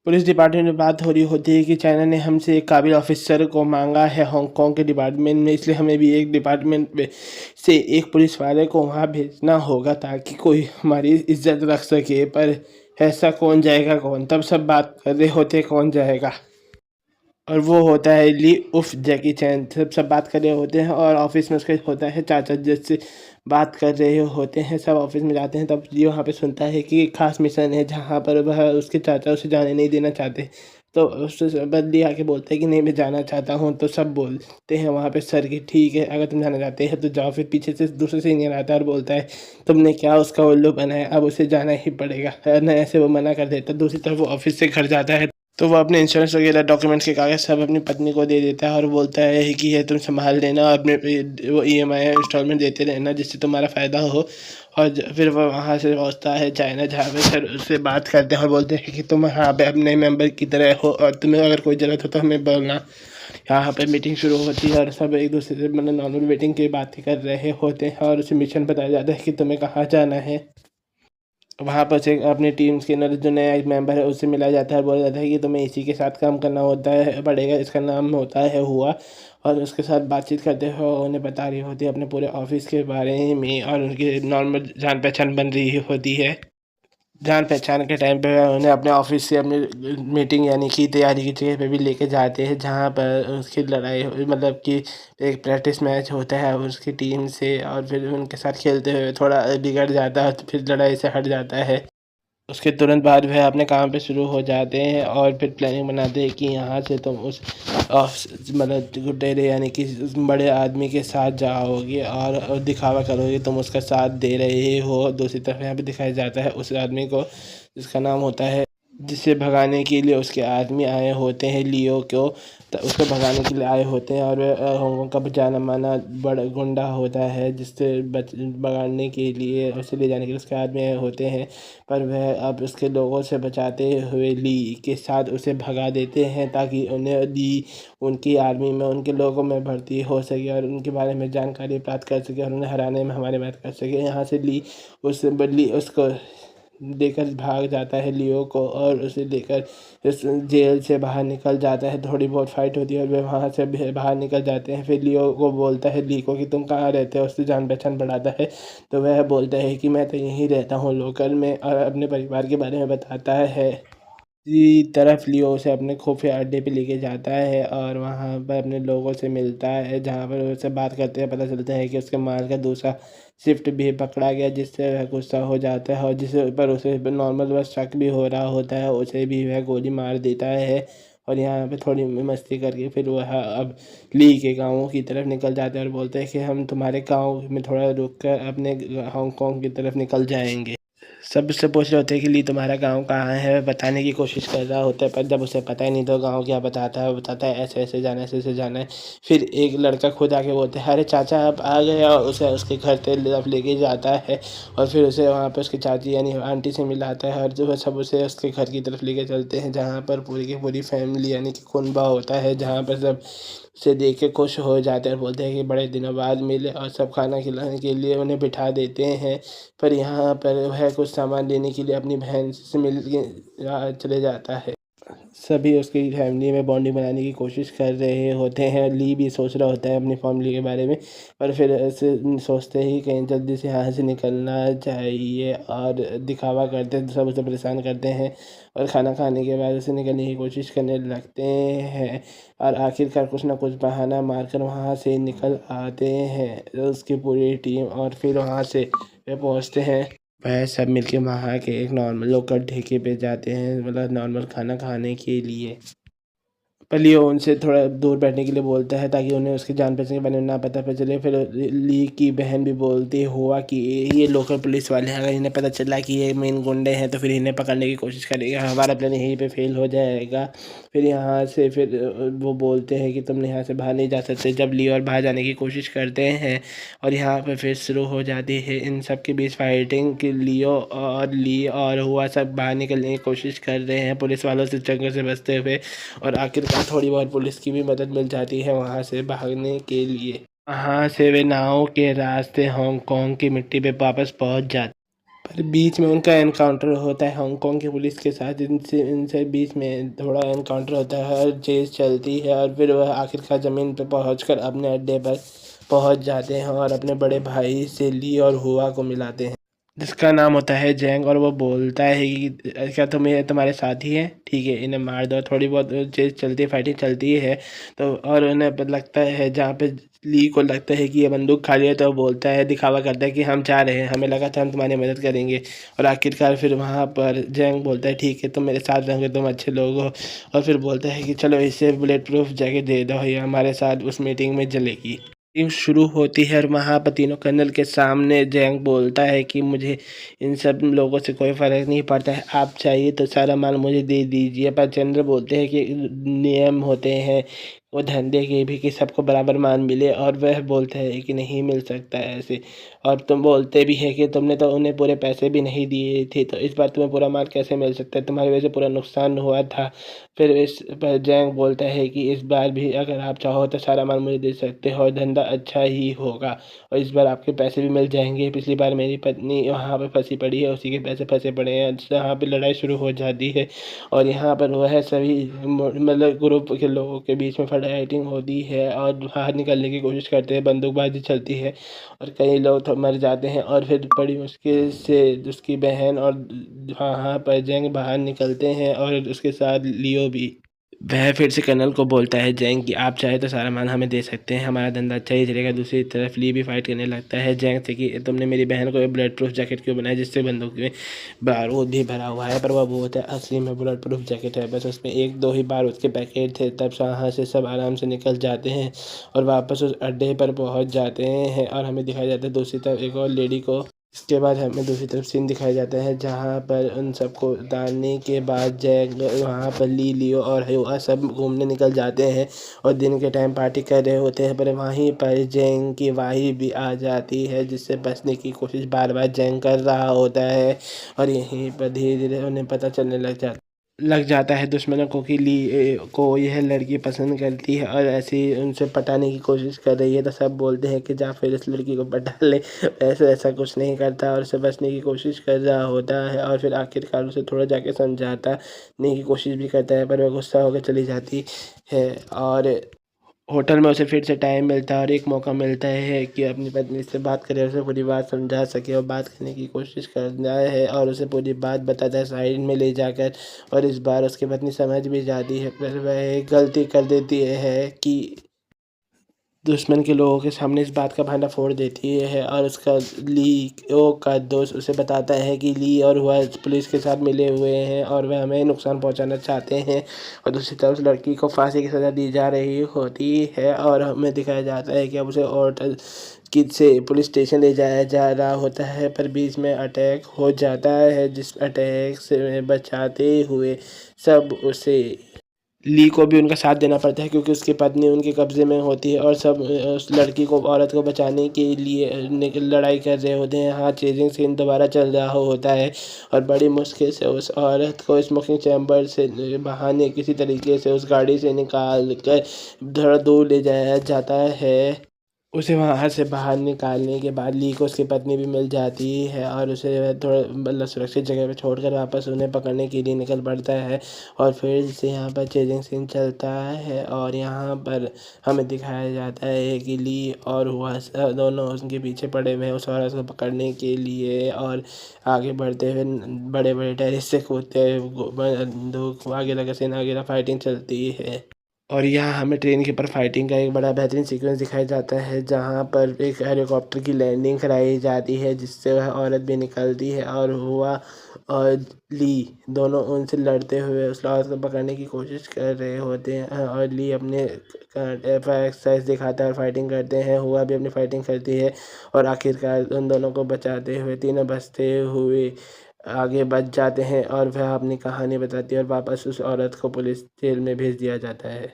Police department में बात हो रही होती है कि चाइना ने हमसे एक काबिल ऑफिसर को मांगा है हांगकांग के डिपार्टमेंट में, इसलिए हमें भी एक डिपार्टमेंट में से एक पुलिस वाले को वहाँ भेजना होगा ताकि कोई हमारी इज्जत रख सके। पर ऐसा कौन जाएगा कौन? तब सब बात कर रहे होते कौन जाएगा, और वो होता है ली उफ जैकी चैन। सब बात कर रहे होते हैं और ऑफिस में उसके होता है चाचा, जिससे बात कर रहे होते हैं। सब ऑफिस में जाते हैं, तब ये वहाँ पे सुनता है कि एक खास मिशन है जहाँ पर वह उसके चाचा उसे जाने नहीं देना चाहते। तो उससे बदली आके बोलता है कि नहीं मैं जाना चाहता हूँ। तो सब बोलते हैं वहाँ पे सर की ठीक है, अगर तुम जाना चाहते हैं तो जाओ। फिर पीछे से दूसरे सीनियर आता है और बोलता है तुमने क्या उसका उल्लू बनाया, अब उसे जाना ही पड़ेगा। न ऐसे वो मना कर देता। दूसरी तरफ वो ऑफिस से घर जाता है तो वो अपने इंश्योरेंस वगैरह डॉक्यूमेंट्स के कागज सब अपनी पत्नी को दे देता है और बोलता है कि ये तुम संभाल लेना, अपने वो EMI इंस्टॉलमेंट देते रहना जिससे तुम्हारा फ़ायदा हो। और फिर वो वहाँ से पहुँचता है चाइना, जहाँ पे सर उससे बात करते हैं और बोलते हैं कि तुम यहाँ पे अपने मेंबर की तरह हो और तुम्हें अगर कोई ज़रूरत हो तो हमें बोलना। यहाँ पे मीटिंग शुरू होती है और सब एक दूसरे से मतलब नॉर्मल मीटिंग की बातें कर रहे होते हैं और उसे मिशन बताया जाता है कि तुम्हें कहाँ जाना है। वहाँ पर से अपनी टीम्स के अंदर जो नया एक मेंबर है उससे मिला जाता है, बोला जाता है कि तुम्हें इसी के साथ काम करना होता है पड़ेगा, इसका नाम होता है हुआ। और उसके साथ बातचीत करते हुए उन्हें बता रही होती है अपने पूरे ऑफिस के बारे में और उनकी नॉर्मल जान पहचान बन रही होती है। जान पहचान के टाइम पे उन्हें अपने ऑफिस से अपनी मीटिंग यानी कि तैयारी की जगह पे भी लेके जाते हैं, जहाँ पर उसकी लड़ाई मतलब कि एक प्रैक्टिस मैच होता है उसकी टीम से, और फिर उनके साथ खेलते हुए थोड़ा बिगड़ जाता है तो फिर लड़ाई से हट जाता है। उसके तुरंत बाद वह अपने काम पे शुरू हो जाते हैं और फिर प्लानिंग बनाते हैं कि यहाँ से तुम उस मतलब गुड्डेरे यानी कि उस बड़े आदमी के साथ जाओगे और दिखावा करोगे तुम उसका साथ दे रहे हो। दूसरी तरफ यहाँ पे दिखाया जाता है उस आदमी को जिसका नाम होता है, जिसे भगाने के लिए उसके आदमी आए होते हैं लियो को। तो उसको भगाने के लिए आए होते हैं और वह हांगकांग का जाना माना बड़ा गुंडा होता है जिससे भगाने के लिए उसे ले जाने के लिए उसके आदमी आए होते हैं। पर वह अब उसके लोगों से बचाते हुए ली के साथ उसे भगा देते हैं ताकि उन्हें ली उनकी आर्मी में उनके लोगों में भर्ती हो सके और उनके बारे में जानकारी प्राप्त कर सके और उन्हें हराने में हमारी मदद कर सके। यहाँ से ली उस बदली उसको लेकर भाग जाता है लियो को और उसे लेकर इस जेल से बाहर निकल जाता है। थोड़ी बहुत फाइट होती है और वे वहाँ से बाहर निकल जाते हैं। फिर लियो को बोलता है ली को कि तुम कहाँ रहते हो, उससे जान पहचान बढ़ाता है। तो वह बोलता है कि मैं तो यहीं रहता हूँ लोकल में, और अपने परिवार के बारे में बताता है। दूसरी तरफ लियो उसे अपने खुफिया अड्डे पे लेके जाता है और वहाँ पर अपने लोगों से मिलता है, जहाँ पर उससे बात करते हैं पता चलता है कि उसके माल का दूसरा शिफ्ट भी पकड़ा गया, जिससे वह गुस्सा हो जाता है और जिस पर उसे नॉर्मल बस शक भी हो रहा होता है उसे भी वह गोली मार देता है। और यहाँ पे थोड़ी मस्ती करके फिर वह अब ली के गाँव की तरफ निकल जाते हैं और बोलते हैं कि हम तुम्हारे गाँव में थोड़ा रुक कर अपने हांगकांग की तरफ निकल जाएंगे। सब उससे पूछ रहे होते हैं कि ली तुम्हारा गांव कहाँ है, बताने की कोशिश कर रहा होता है पर जब उसे पता ही नहीं तो गांव क्या बताता है। वो बताता है ऐसे ऐसे जाना है, ऐसे ऐसे जाना है। फिर एक लड़का खुद आके बोलता है अरे चाचा आप आ गए, और उसे उसके घर तरफ लेके जाता है और फिर उसे वहाँ पे उसकी चाची यानी आंटी से मिलाता है और जो है सब उसे उसके घर की तरफ लेके चलते हैं, जहाँ पर पूरी की पूरी फैमिली यानी कि कुनबा होता है, जहाँ पर सब उसे देख के खुश हो जाते हैं और बोलते हैं कि बड़े दिनों बाद मिले, और सब खाना खिलाने के लिए उन्हें बिठा देते हैं। पर यहाँ पर वह कुछ सामान लेने के लिए अपनी बहन से मिल के चले जाता है। सभी उसकी फैमिली में बॉन्डिंग बनाने की कोशिश कर रहे होते हैं। ली भी सोच रहा होता है अपनी फैमिली के बारे में, पर फिर ऐसे सोचते ही कहीं जल्दी से यहाँ से निकलना चाहिए और दिखावा करते हैं, सब उसे परेशान करते हैं और खाना खाने के बाद उसे निकलने की कोशिश करने लगते हैं और आखिरकार कुछ ना कुछ बहाना मारकर वहाँ से निकल आते हैं उसकी पूरी टीम। और फिर वहाँ से वे पहुँचते हैं, वह सब मिलके वहाँ के एक नॉर्मल लोकल ठेके पे जाते हैं, मतलब नॉर्मल खाना खाने के लिए। पर लियो उनसे थोड़ा दूर बैठने के लिए बोलता है ताकि उन्हें उसकी जान पहचान के बारे में ना पता चले। फिर ली की बहन भी बोलती हुआ कि ये लोकल पुलिस वाले हैं, अगर इन्हें पता चला कि ये मेन गुंडे हैं तो फिर इन्हें पकड़ने की कोशिश करेगा, हमारा प्लान यहीं पे फेल हो जाएगा। फिर यहाँ से फिर वो बोलते हैं कि तुम यहाँ से बाहर नहीं जा सकते, जब लियो और बाहर जाने की कोशिश करते हैं और यहाँ पर फिर शुरू हो जाती है इन सब के बीच फाइटिंग कि लियो और ली और हुआ सब बाहर निकलने की कोशिश कर रहे हैं पुलिस वालों से जंगल से बचते हुए, और आखिरकार थोड़ी बहुत पुलिस की भी मदद मिल जाती है वहाँ से भागने के लिए। वहाँ से वे नाव के रास्ते हांगकांग की मिट्टी पे वापस पहुँच जाते। पर बीच में उनका एनकाउंटर होता है हांगकांग की पुलिस के साथ। इनसे इनसे बीच में थोड़ा एनकाउंटर होता है और चेज़ चलती है और फिर वह आखिरकार ज़मीन पर पहुंचकर अपने अड्डे पर पहुंच जाते हैं और अपने बड़े भाई से ली और हुआ को मिलाते हैं, जिसका नाम होता है जैंग। और वो बोलता है कि क्या तुम ये तुम्हारे साथी हैं, ठीक है इन्हें मार दो। थोड़ी बहुत चीज़ चलती है, फाइटिंग चलती है। तो और उन्हें लगता है, जहाँ पे ली को लगता है कि ये बंदूक खाली है, तो वो बोलता है, दिखावा करता है कि हम चाह रहे हैं, हमें लगा था हम तुम्हारी मदद करेंगे। और आखिरकार फिर वहाँ पर जैंग बोलता है ठीक है तुम मेरे साथ रहोगे, तुम अच्छे लोग हो। और फिर बोलता है कि चलो इसे बुलेट प्रूफ जैकेट दे दो, ये हमारे साथ उस मीटिंग में जलेगी। मीटिंग शुरू होती है और वहाँ पर तीनों कर्नल के सामने जैंग बोलता है कि मुझे इन सब लोगों से कोई फ़र्क नहीं पड़ता है, आप चाहिए तो सारा माल मुझे दे दीजिए। पर चंद्र बोलते हैं कि नियम होते हैं वो धंधे के भी कि सबको बराबर मान मिले, और वह बोलता है कि नहीं मिल सकता है ऐसे। और तुम बोलते भी है कि तुमने तो उन्हें पूरे पैसे भी नहीं दिए थे, तो इस बार तुम्हें पूरा माल कैसे मिल सकता है, तुम्हारी वजह से पूरा नुकसान हुआ था। फिर इस पर जैंग बोलता है कि इस बार भी अगर आप चाहो तो सारा माल मुझे दे सकते हो और धंधा अच्छा ही होगा, और इस बार आपके पैसे भी मिल जाएंगे। पिछली बार मेरी पत्नी वहाँ पे फंसी पड़ी है, उसी के पैसे फंसे पड़े हैं। यहाँ पे लड़ाई शुरू हो जाती है और यहाँ पर वह सभी मतलब ग्रुप के लोगों के बीच में फाइटिंग होती है और बाहर निकलने की कोशिश करते हैं, बंदूकबाजी चलती है और कई लोग तो मर जाते हैं। और फिर बड़ी मुश्किल से उसकी बहन और वहाँ पर जंग बाहर निकलते हैं और उसके साथ लियो भी। वह फिर से कर्नल को बोलता है जैंग कि आप चाहे तो सारा माल हमें दे सकते हैं, हमारा धंधा अच्छा ही चलेगा। दूसरी तरफ ली भी फाइट करने लगता है जैंग से कि तुमने मेरी बहन को ब्लड प्रूफ जैकेट क्यों बनाया जिससे बंदूक में बारूद भी भरा हुआ है। पर वह बोलता है असली में बुलेट प्रूफ जैकेट है, बस उसमें एक दो ही बारूद के पैकेट थे। तब वहाँ से सब आराम से निकल जाते हैं और वापस उस अड्डे पर पहुँच जाते हैं और हमें दिखाया जाता है दूसरी तरफ एक और लेडी को। इसके बाद हमें दूसरी तरफ सीन दिखाया जाता है जहाँ पर उन सबको उतारने के बाद जैक वहाँ पर लियो और हुआ सब घूमने निकल जाते हैं और दिन के टाइम पार्टी कर रहे होते हैं। पर वहीं पर जैंग की वाइफ भी आ जाती है जिससे बचने की कोशिश बार बार जैंग कर रहा होता है और यहीं पर धीरे धीरे उन्हें पता चलने लग जाता है दुश्मनों को कि ली को यह लड़की पसंद करती है और ऐसे ही उनसे पटाने की कोशिश कर रही है। तो सब बोलते हैं कि जा फिर इस लड़की को पटा ले, ऐसा ऐसा कुछ नहीं करता और उसे बचने की कोशिश कर रहा होता है। और फिर आखिरकार उसे थोड़ा जाके समझाने की कोशिश भी करता है पर वह गुस्सा होकर चली जाती है। और होटल में उसे फिर से टाइम मिलता है और एक मौका मिलता है कि अपनी पत्नी से बात करे, उसे पूरी बात समझा सके और बात करने की कोशिश करना है और उसे पूरी बात बताता है साइड में ले जाकर। और इस बार उसकी पत्नी समझ भी जाती है पर वह एक गलती कर देती है कि दुश्मन के लोगों के सामने इस बात का भांडा फोड़ देती है। और उसका ली ओ का दोस्त उसे बताता है कि ली और वह पुलिस के साथ मिले हुए हैं और वह हमें नुकसान पहुंचाना चाहते हैं। और दूसरी तरफ उस लड़की को फांसी की सज़ा दी जा रही होती है और हमें दिखाया जाता है कि अब उसे होटल की से पुलिस स्टेशन ले जाया जा रहा होता है। पर बीच में अटैक हो जाता है जिस अटैक से बचाते हुए सब उसे ली को भी उनका साथ देना पड़ता है क्योंकि उसकी पत्नी उनके कब्ज़े में होती है और सब उस लड़की को औरत को बचाने के लिए लड़ाई कर रहे होते हैं। हाँ, चेजिंग सीन दोबारा चल रहा होता है और बड़ी मुश्किल से उस औरत को स्मोकिंग चैम्बर से बहाने किसी तरीके से उस गाड़ी से निकाल कर थोड़ा दूर ले जाया जाता है। उसे वहाँ से बाहर निकालने के बाद ली को उसकी पत्नी भी मिल जाती है और उसे वह थोड़ा मतलब सुरक्षित जगह पे छोड़कर वापस उन्हें पकड़ने के लिए निकल पड़ता है। और फिर से यहाँ पर चेजिंग सीन चलता है और यहाँ पर हमें दिखाया जाता है कि ली और वह दोनों उसके पीछे पड़े हुए हैं उस औरत को पकड़ने के लिए और आगे बढ़ते हुए बड़े बड़े टेरेस से कूदते हुए बंदूक वगैरह का सीन वगैरह फाइटिंग चलती है। और यहाँ हमें ट्रेन के ऊपर फाइटिंग का एक बड़ा बेहतरीन सीक्वेंस दिखाया जाता है जहाँ पर एक हेलीकॉप्टर की लैंडिंग कराई जाती है जिससे वह औरत भी निकलती है और हुआ और ली दोनों उनसे लड़ते हुए उस औरत को पकड़ने की कोशिश कर रहे होते हैं और ली अपने एक्सरसाइज दिखाता है और फाइटिंग करते हैं, हुआ भी अपनी फाइटिंग करती है और आखिरकार उन दोनों को बचाते हुए तीनों बचते हुए आगे बच जाते हैं और वह अपनी कहानी बताती है और वापस उस औरत को पुलिस जेल में भेज दिया जाता है।